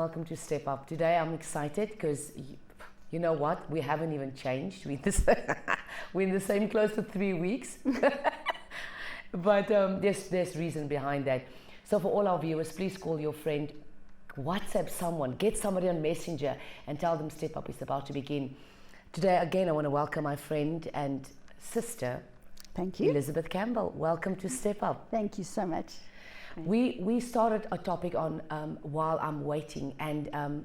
welcome to Step Up. Today I'm excited because you know what? We haven't even changed. We're in the same clothes for 3 weeks. But there's reason behind that. So for all our viewers, please call your friend, WhatsApp someone, get somebody on Messenger and tell them Step Up is about to begin. Today, again, I want to welcome my friend and sister, thank you, Elizabeth Campbell. Welcome to Step Up. Thank you so much. We started a topic on while I'm waiting, and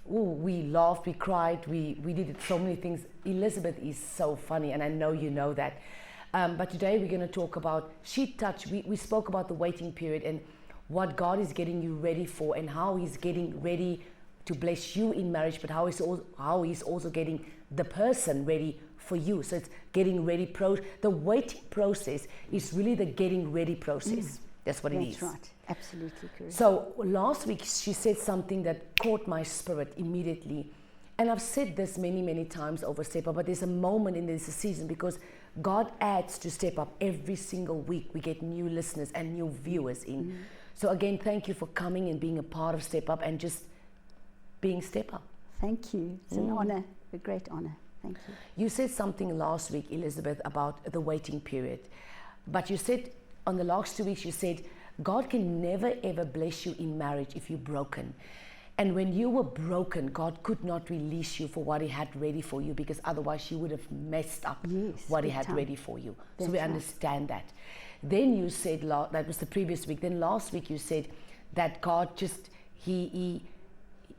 we laughed, we cried, we did so many things. Elizabeth is so funny, and I know you know that. But today we're going to talk about, we spoke about the waiting period and what God is getting you ready for, and how He's getting ready to bless you in marriage, but how He's also getting the person ready for you. So it's getting ready. The waiting process is really the getting ready process. That's what it is. That's right. Absolutely correct. So last week she said something that caught my spirit immediately. And I've said this many, many times over Step Up, but there's a moment in this season because God adds to Step Up every single week. We get new listeners and new viewers in. So again, thank you for coming and being a part of Step Up and just being Step Up. Thank you. It's an honor, a great honor. Thank you. You said something last week, Elizabeth, about the waiting period. But you said, on the last 2 weeks, you said, God can never ever bless you in marriage if you're broken. And when you were broken, God could not release you for what He had ready for you, because otherwise you would have messed up what He had ready for you. That's so we right. understand that. Then you said, that was the previous week, then last week you said that God just, He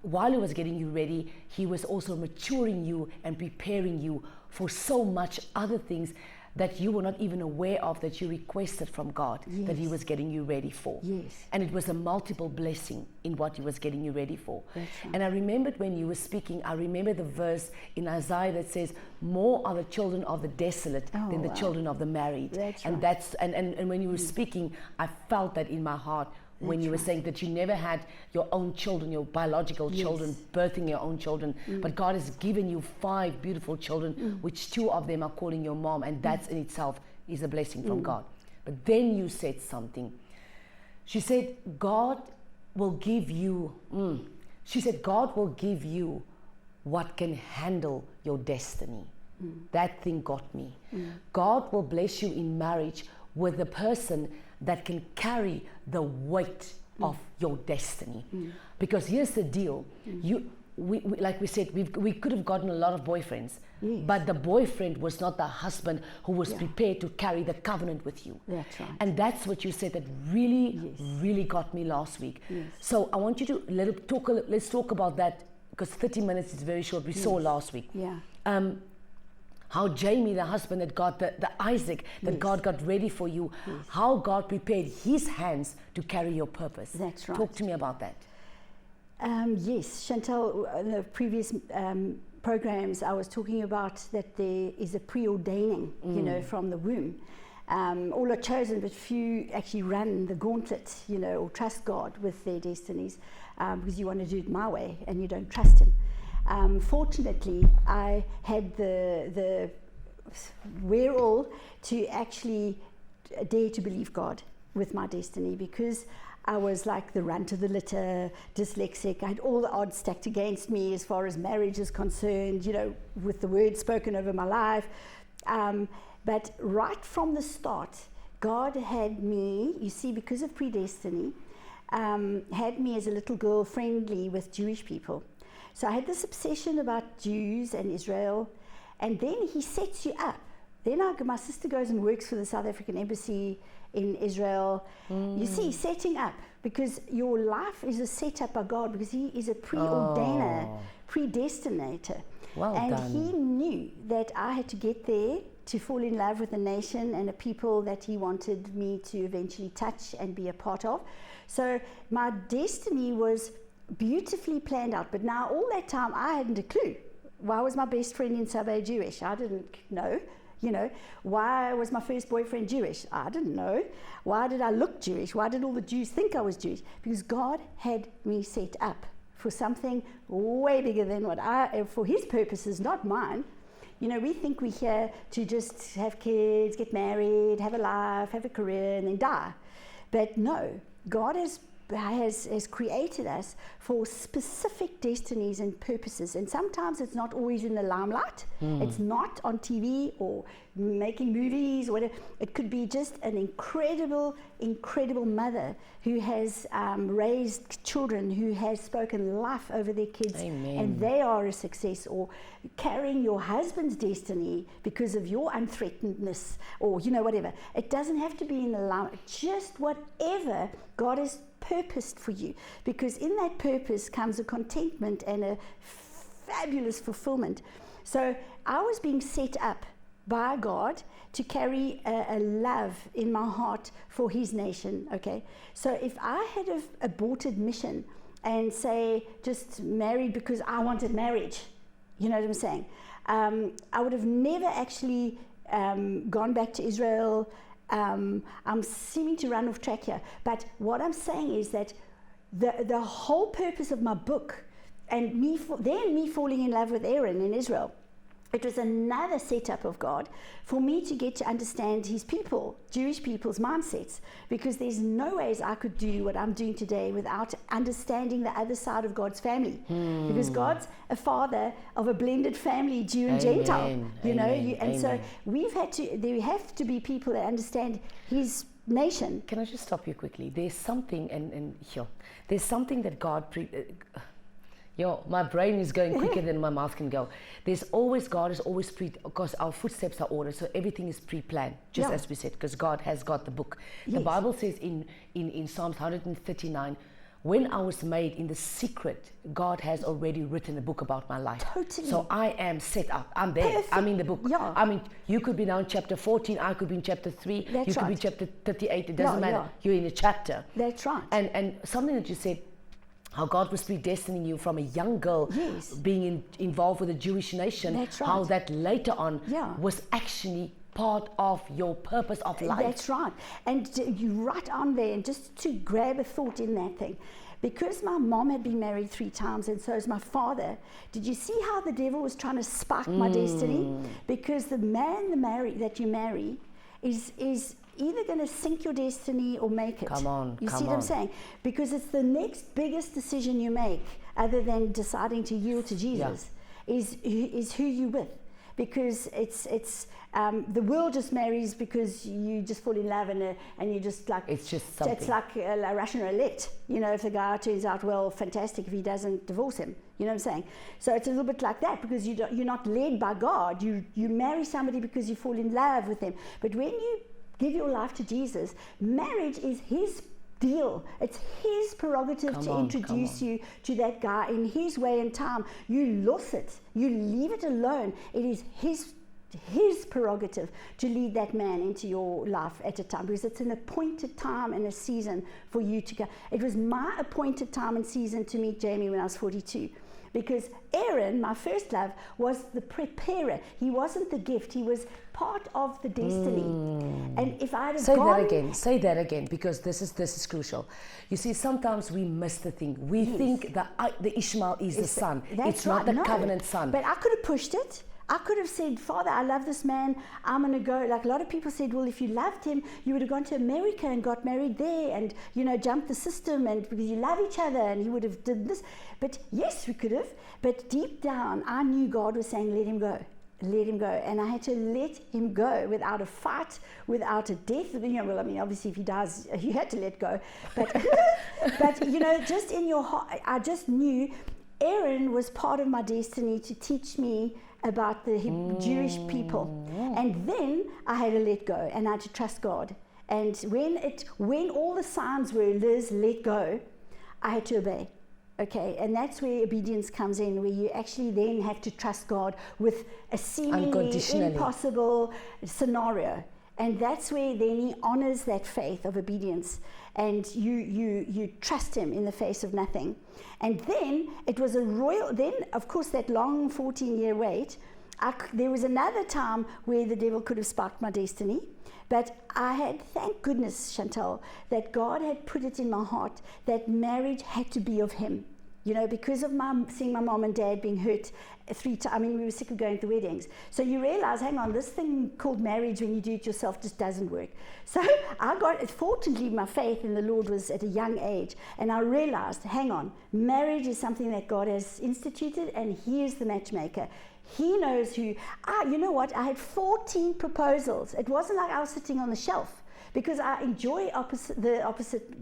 while He was getting you ready, He was also maturing you and preparing you for so much other things that you were not even aware of, that you requested from God, that He was getting you ready for. Yes. And it was a multiple blessing in what He was getting you ready for. That's right. And I remembered when you were speaking, I remember the verse in Isaiah that says, more are the children of the desolate than the children of the married. That's and right. And when you were speaking, I felt that in my heart, when you were saying that you never had your own children, your biological children, birthing your own children, but God has given you 5 beautiful children, which 2 of them are calling your mom, and that in itself is a blessing from God. But then you said something. She said, God will give you, she said, God will give you what can handle your destiny. That thing got me. God will bless you in marriage with a person that can carry the weight of your destiny. Because here's the deal, we like we said, we could have gotten a lot of boyfriends, but the boyfriend was not the husband who was prepared to carry the covenant with you. That's right. And that's what you said that really got me last week. So I want you to let's talk about that, because 30 minutes is very short. We saw last week. How Jamie, the husband that got the Isaac, that God got ready for you, how God prepared his hands to carry your purpose. That's right. Talk to me about that. Yes, Chantal, in the previous programs, I was talking about that there is a preordaining, from the womb. All are chosen, but few actually run the gauntlet, or trust God with their destinies, because you want to do it my way and you don't trust Him. Fortunately, I had the wherewithal to actually dare to believe God with my destiny, because I was like the runt of the litter, dyslexic. I had all the odds stacked against me as far as marriage is concerned, with the word spoken over my life. But right from the start, God had me, you see, because of predestiny, had me as a little girl friendly with Jewish people. So I had this obsession about Jews and Israel, and then He sets you up. Then my sister goes and works for the South African Embassy in Israel. You see, setting up, because your life is a set up by God, because He is a preordainer, predestinator. Well and done. He knew that I had to get there to fall in love with a nation and a people that He wanted me to eventually touch and be a part of. So my destiny was beautifully planned out, but now all that time I hadn't a clue. Why was my best friend in Subway Jewish? I didn't know. Why was my first boyfriend Jewish? I didn't know. Why did I look Jewish? Why did all the Jews think I was Jewish? Because God had me set up for something way bigger than for His purposes, not mine. We think we're here to just have kids, get married, have a life, have a career, and then die. But no, God has has created us for specific destinies and purposes, and sometimes it's not always in the limelight. It's not on TV or making movies or whatever. It could be just an incredible mother who has raised children, who has spoken life over their kids. Amen. And they are a success, or carrying your husband's destiny because of your unthreatenedness, or whatever. It doesn't have to be in the limelight. Just whatever God has purposed for you, because in that purpose comes a contentment and a fabulous fulfillment. So I was being set up by God to carry a love in my heart for his nation. Okay, so if I had have aborted mission and say just married because I wanted marriage, you know what I'm saying, I would have never actually gone back to Israel. I'm seeming to run off track here, but what I'm saying is that the whole purpose of my book, and me falling in love with Aaron in Israel, it was another setup of God for me to get to understand his people, Jewish people's mindsets, because there's no ways I could do what I'm doing today without understanding the other side of God's family. Because God's a father of a blended family, Jew and Gentile, so there have to be people that understand his nation. Can I just stop you quickly? There's something, there's something that God my brain is going quicker than my mouth can go. God is always because our footsteps are ordered, so everything is pre-planned, just as we said, because God has got the book. Yes. The Bible says in Psalms 139, when I was made in the secret, God has already written a book about my life. Totally. So I am set up. I'm there. Perfect. I'm in the book. Yeah. I mean, you could be now in chapter 14, I could be in chapter 3, That's you could right. be in chapter 38, it doesn't matter. You're in a chapter. That's right. And something that you said, how God was predestining you from a young girl being involved with the Jewish nation. That's right. How that later on was actually part of your purpose of life. That's right. And you right on there, and just to grab a thought in that thing, because my mom had been married 3 times and so is my father, did you see how the devil was trying to spark my destiny? Because the man that you marry is either going to sink your destiny or make it. Come on. You see what I'm saying? Because it's the next biggest decision you make, other than deciding to yield to Jesus, is who you with. Because it's the world just marries because you just fall in love and you just like, it's just something. It's like a Russian roulette. If the guy turns out well, fantastic. If he doesn't, divorce him. You know what I'm saying? So it's a little bit like that, because you're not led by God. You marry somebody because you fall in love with them. But when you give your life to Jesus, marriage is his deal. It's his prerogative to introduce you to that guy in his way and time. You lose it. You leave it alone. It is his prerogative to lead that man into your life at a time, because it's an appointed time and a season for you to go. It was my appointed time and season to meet Jamie when I was 42. Because Aaron, my first love, was the preparer. He wasn't the gift. He was part of the destiny. And if I had say that again, because this is crucial. You see, sometimes we miss the thing. We think that the Ishmael is the son. It's not the covenant son. But I could have pushed it. I could have said, Father, I love this man. I'm going to go. Like a lot of people said, well, if you loved him, you would have gone to America and got married there and, jumped the system, and because you love each other, and he would have done this. But yes, we could have. But deep down, I knew God was saying, let him go. Let him go. And I had to let him go without a fight, without a death. Obviously, if he dies, you had to let go. But, just in your heart, I just knew Aaron was part of my destiny to teach me about the Jewish people. And then I had to let go, and I had to trust God. And when all the signs were, Liz, let go, I had to obey. Okay, and that's where obedience comes in, where you actually then have to trust God with a seemingly impossible scenario. And that's where then he honors that faith of obedience, and you trust him in the face of nothing. And then it was of course, that long 14-year wait, there was another time where the devil could have sparked my destiny. But I had, thank goodness, Chantal, that God had put it in my heart that marriage had to be of him. you know, because of seeing my mom and dad being hurt 3 times. I mean, we were sick of going to weddings. So you realize, hang on, this thing called marriage, when you do it yourself, just doesn't work. So fortunately, my faith in the Lord was at a young age. And I realized, hang on, marriage is something that God has instituted, and He is the matchmaker. He knows who. You know what? I had 14 proposals. It wasn't like I was sitting on the shelf, because I enjoy the opposite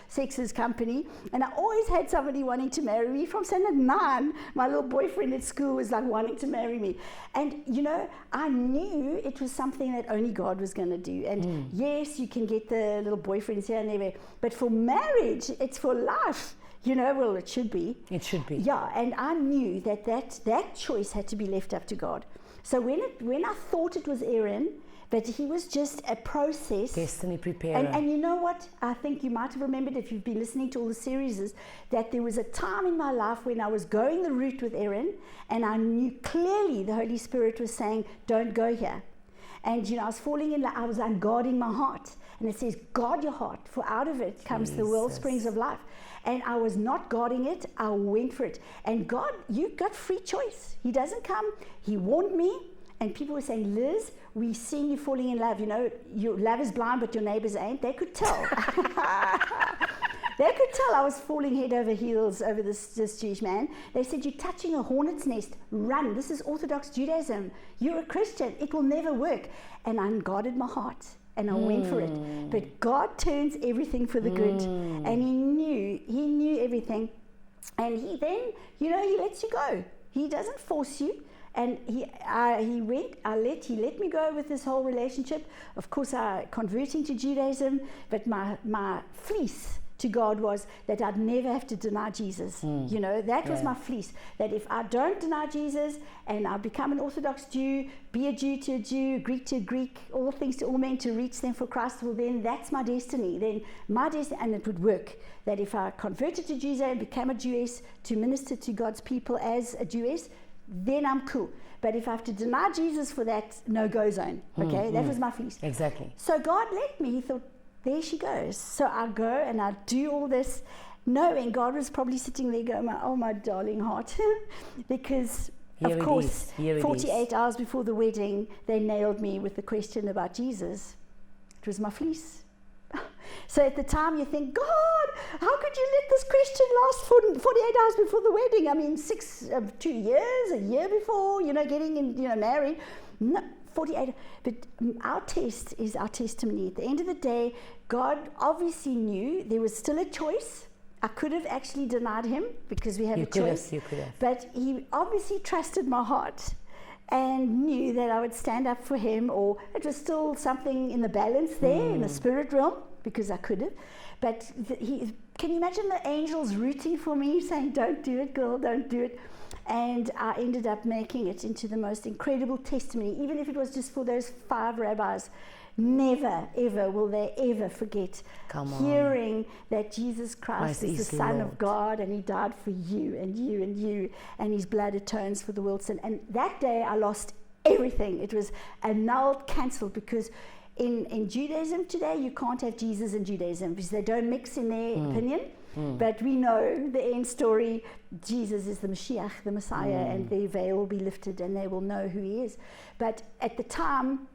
sex's company, and I always had somebody wanting to marry me. From standard 9, my little boyfriend at school was like wanting to marry me. And you know, I knew it was something that only God was going to do. And yes, you can get the little boyfriends here and there, but for marriage, it's for life. You know, well, it should be. It should be. Yeah, and I knew that choice had to be left up to God. So when I thought it was Aaron, but he was just a process. Destiny preparer. And you know what? I think you might have remembered, if you've been listening to all the series, is that there was a time in my life when I was going the route with Aaron, and I knew clearly the Holy Spirit was saying, don't go here. And you know, I was falling in love. I was unguarding my heart. And it says, guard your heart, for out of it comes the wellsprings of life. And I was not guarding it. I went for it. And God, you got free choice. He doesn't come. He warned me. And people were saying, Liz, we're seeing you falling in love. You know, your love is blind, but your neighbors ain't. They could tell. They could tell I was falling head over heels over this Jewish man. They said, you're touching a hornet's nest. Run. This is Orthodox Judaism. You're a Christian. It will never work. And I unguarded my heart, and I went for it. But God turns everything for the good. And He knew everything. And He then, you know, He lets you go. He doesn't force you. And he let me go with this whole relationship. Of course, I converting to Judaism, but my fleece to God was that I'd never have to deny Jesus. You know, that was my fleece. That if I don't deny Jesus and I become an Orthodox Jew, be a Jew to a Jew, Greek to a Greek, all things to all men, to reach them for Christ, well then that's my destiny. Then my destiny, and it would work. That if I converted to Judaism, became a Jewess to minister to God's people as a Jewess, then I'm cool. But if I have to deny Jesus for that, no-go zone. Okay, that was my fleece. Exactly. So God let me. He thought, there she goes. So I go and I do all this, knowing God was probably sitting there going, oh my darling heart. Because, of course, 48 hours before the wedding, they nailed me with the question about Jesus. It was my fleece. So at the time you think, God, how could you let this question last for 48 hours before the wedding? I mean, 2 years, a year before, you know, getting in, you know, married. No, 48. But our test is our testimony. At the end of the day, God obviously knew there was still a choice. I could have actually denied Him, because we have a choice. You could have. But He obviously trusted my heart and knew that I would stand up for Him, or it was still something in the balance there, in the spirit realm, because I could have. But can you imagine the angels rooting for me, saying, don't do it, girl, don't do it. And I ended up making it into the most incredible testimony, even if it was just for those 5 rabbis. Never, ever will they ever forget hearing that Jesus Christ is the Son of God, and He died for you and you and you, and His blood atones for the world's sin. And that day I lost everything. It was annulled, cancelled, because in Judaism today you can't have Jesus and Judaism, because they don't mix in their opinion. But we know the end story. Jesus is the Mashiach, the Messiah, and the veil will be lifted and they will know who He is. But at the time,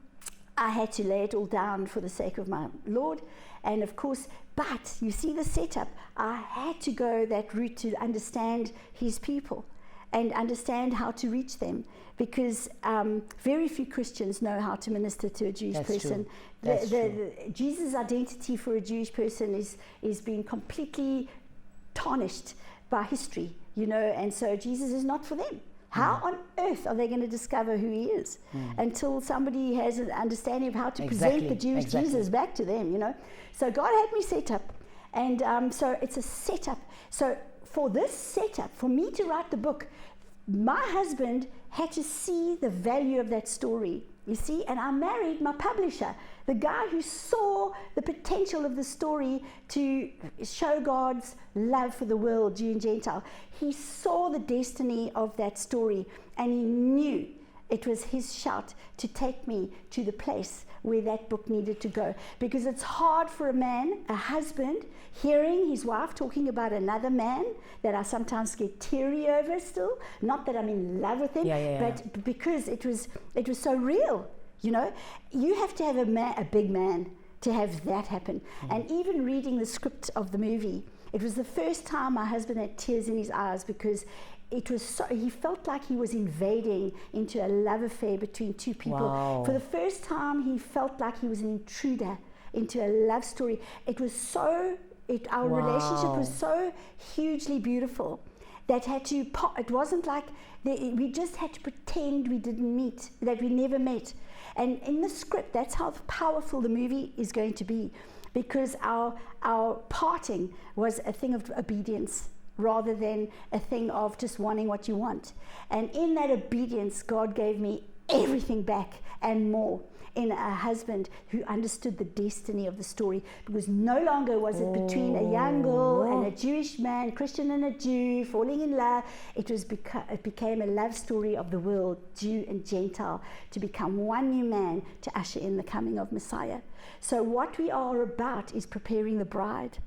I had to lay it all down for the sake of my Lord. And of course, but you see the setup, I had to go that route to understand His people and understand how to reach them, because very few Christians know how to minister to a Jewish person. Jesus' identity for a Jewish person is being completely tarnished by history, you know, and so Jesus is not for them. How on earth are they going to discover who He is until somebody has an understanding of how to present the Jewish Jesus back to them, you know? So God had me set up, and so it's a setup. So for this setup, for me to write the book, my husband had to see the value of that story, you see, and I married my publisher, the guy who saw the potential of the story to show God's love for the world, Jew and Gentile. He saw the destiny of that story, and he knew It was his shout to take me to the place where that book needed to go. Because it's hard for a man, a husband, hearing his wife talking about another man that I sometimes get teary over still. Not that I'm in love with him, but because it was so real. You know, you have to have a big man to have that happen. And even reading the script of the movie, it was the first time my husband had tears in his eyes, because it was so, he felt like he was invading into a love affair between two people. Wow. For the first time, he felt like he was an intruder into a love story. It was so, our relationship was so hugely beautiful that it wasn't like, we just had to pretend we didn't meet, that we never met. And in the script, that's how powerful the movie is going to be, because our parting was a thing of obedience, rather than a thing of just wanting what you want. And in that obedience, God gave me everything back and more, in a husband who understood the destiny of the story, because no longer was it between a young girl and a Jewish man, Christian and a Jew, falling in love. It became a love story of the world, Jew and Gentile, to become one new man to usher in the coming of Messiah. So what we are about is preparing the bride.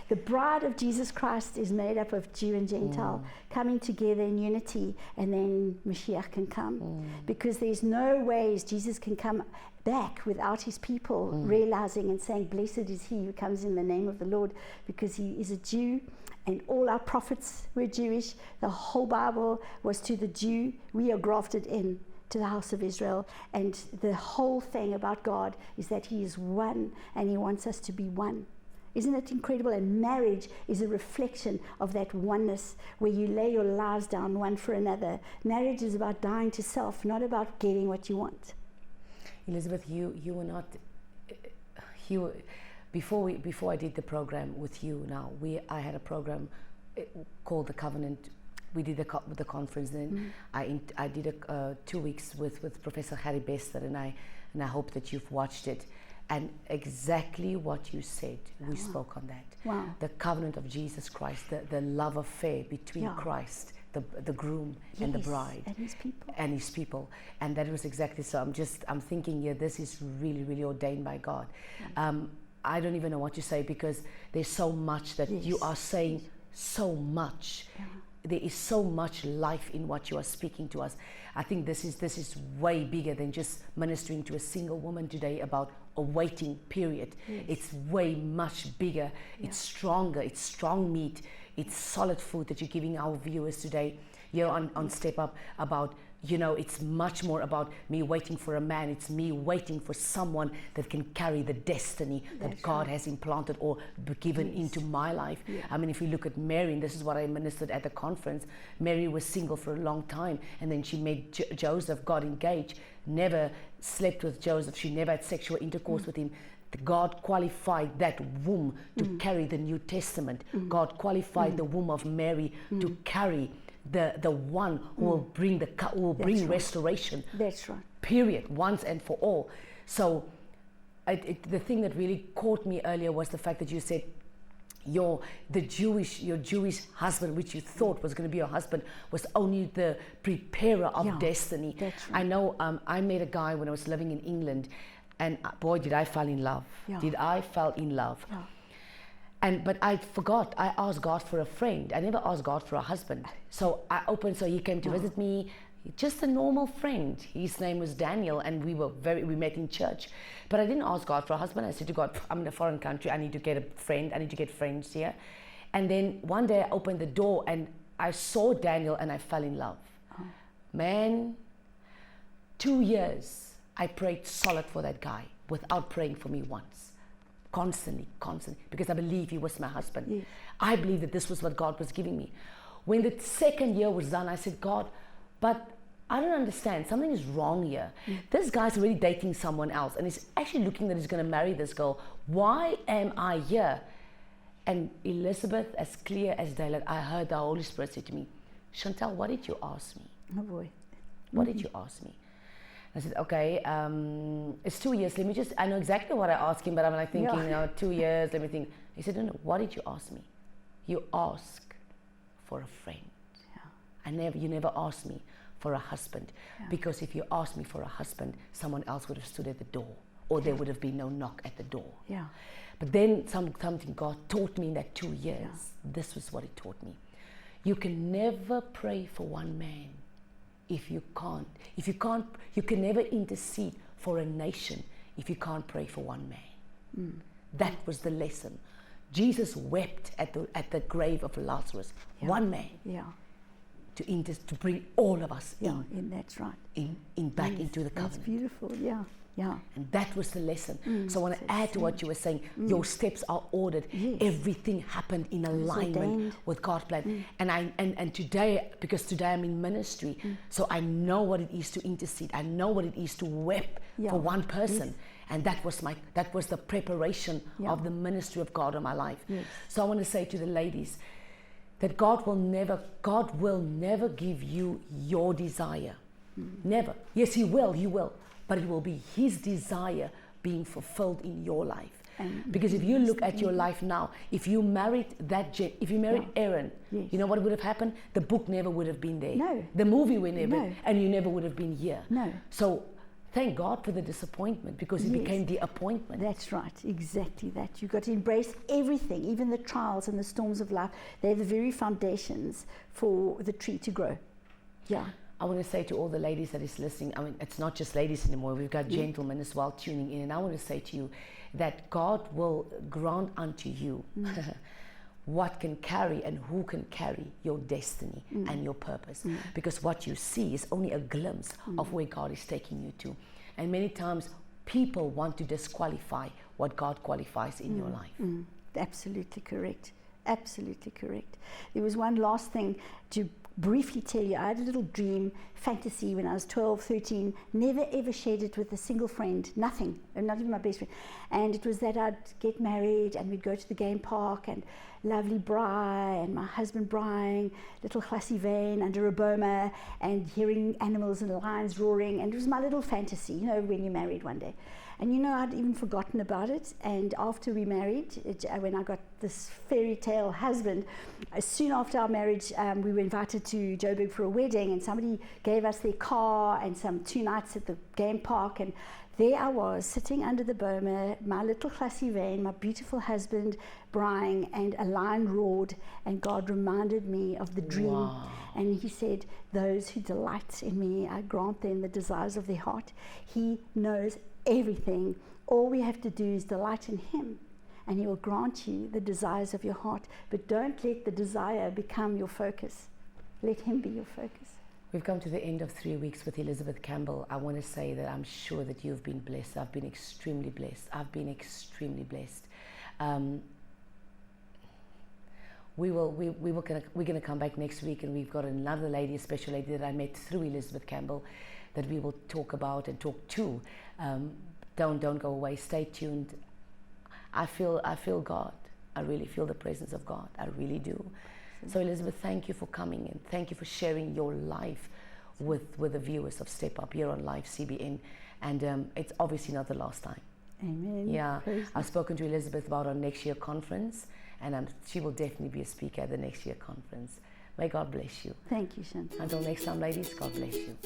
The bride of Jesus Christ is made up of Jew and Gentile coming together in unity, and then Mashiach can come. Because there's no ways Jesus can come back without his people realizing and saying, blessed is he who comes in the name of the Lord, because he is a Jew, and all our prophets were Jewish. The whole Bible was to the Jew. We are grafted in to the house of Israel, and the whole thing about God is that he is one, and he wants us to be one. Isn't it incredible? And marriage is a reflection of that oneness, where you lay your lives down one for another. Marriage is about dying to self, not about getting what you want. Elizabeth, you were not, before I did the program with you now, I had a program called The Covenant. We did the conference, then I did 2 weeks with Professor Harry Bester, and I hope that you've watched it. And exactly what you said, we spoke on that. Wow. The covenant of Jesus Christ, the love affair between Christ, the groom, and the bride, and his people. And that was exactly so. I'm thinking, this is really, really ordained by God. I don't even know what to say, because there's so much that you are saying, so much. There is so much life in what you are speaking to us. I think this is way bigger than just ministering to a single woman today about a waiting period. It's way much bigger. It's stronger. It's strong meat. It's solid food that you're giving our viewers today here on Step Up, about, it's much more about me waiting for a man. It's me waiting for someone that can carry the destiny that God has implanted or given into my life. I mean, if you look at Mary, and this is what I ministered at the conference, Mary was single for a long time, and then she met Joseph, got engaged, never slept with Joseph, she never had sexual intercourse with him. God qualified that womb to carry the New Testament. God qualified the womb of Mary to carry the one who will bring bring restoration. That's right. Period. Once and for all. So the thing that really caught me earlier was the fact that you said your Jewish husband, which you thought was going to be your husband, was only the preparer of destiny. That's right. I know. I met a guy when I was living in England, and boy, did I fall in love. Did I fall in love? But I forgot, I asked God for a friend. I never asked God for a husband. So so he came to visit me, just a normal friend. His name was Daniel, and we met in church. But I didn't ask God for a husband. I said to God, I'm in a foreign country, I need to get a friend, I need to get friends here. And then one day I opened the door and I saw Daniel and I fell in love. Man, 2 years I prayed solid for that guy without praying for me once. Constantly, because I believe he was my husband. Yes. I believe that this was what God was giving me. When the second year was done, I said, God, but I don't understand. Something is wrong here. This guy's already dating someone else, and he's actually looking that he's going to marry this girl. Why am I here? And Elizabeth, as clear as daylight, I heard the Holy Spirit say to me, Chantel, what did you ask me? Oh boy. What did you ask me? I said, okay, it's 2 years. I know exactly what I asked him, but I'm like thinking, 2 years, let me think. He said, no, what did you ask me? You ask for a friend. You never asked me for a husband. Because if you asked me for a husband, someone else would have stood at the door, or there would have been no knock at the door. Yeah. But then something God taught me in that 2 years. This was what it taught me. You can never pray for one man if you can't. You can never intercede for a nation if you can't pray for one man. That was the lesson. Jesus wept at the grave of Lazarus. One man. Yeah. To bring all of us in. That's right. Back into the covenant. That's beautiful. Yeah. Yeah. And that was the lesson. So I want to add to what you were saying. Your steps are ordered. Yes. Everything happened in alignment with God's plan. And today, because today I'm in ministry, so I know what it is to intercede. I know what it is to weep for one person. Yes. And that was the preparation of the ministry of God in my life. Yes. So I want to say to the ladies that God will never give you your desire. Never. Yes, He will. But it will be His desire being fulfilled in your life. Because if you look at your life now, if you married Aaron, you know what would have happened? The book never would have been there. No. The movie would never, and you never would have been here. No. So thank God for the disappointment, because it became the appointment. That's right, exactly that. You've got to embrace everything, even the trials and the storms of life. They're the very foundations for the tree to grow. Yeah. I want to say to all the ladies that is listening, I mean, it's not just ladies anymore. We've got gentlemen as well tuning in. And I want to say to you that God will grant unto you what can carry and who can carry your destiny and your purpose. Because what you see is only a glimpse of where God is taking you to. And many times people want to disqualify what God qualifies in your life. Absolutely correct. Absolutely correct. There was one last thing to briefly tell you. I had a little dream, fantasy when I was 12, 13, never ever shared it with a single friend, nothing, not even my best friend. And it was that I'd get married and we'd go to the game park, and lovely Bri and my husband Brian, little glassy vein under a boma, and hearing animals and lions roaring. And it was my little fantasy, you know, when you're married one day. And you know, I'd even forgotten about it. And after we married, when I got this fairy tale husband, soon after our marriage, we were invited to Joburg for a wedding, and somebody gave us their car and some 2 nights at the game park. And there I was, sitting under the boma, my little classy vein, my beautiful husband, Brian, and a lion roared, and God reminded me of the dream. Wow. And He said, those who delight in me, I grant them the desires of their heart. He knows everything. All we have to do is delight in Him, and He will grant you the desires of your heart. But don't let the desire become your focus. Let Him be your focus. We've come to the end of 3 weeks with Elizabeth Campbell. I want to say that I'm sure that you've been blessed. I've been extremely blessed. We're going to come back next week, and we've got another lady, a special lady that I met through Elizabeth Campbell, that we will talk about and talk to. Don't go away. Stay tuned. I feel God. I really feel the presence of God. I really do. So Elizabeth, thank you for coming, and thank you for sharing your life with the viewers of Step Up here on Live CBN. And it's obviously not the last time. Amen. Yeah, I've spoken to Elizabeth about our next year conference, and she will definitely be a speaker at the next year conference. May God bless you. Thank you, Chantal. Until next time, ladies, God bless you.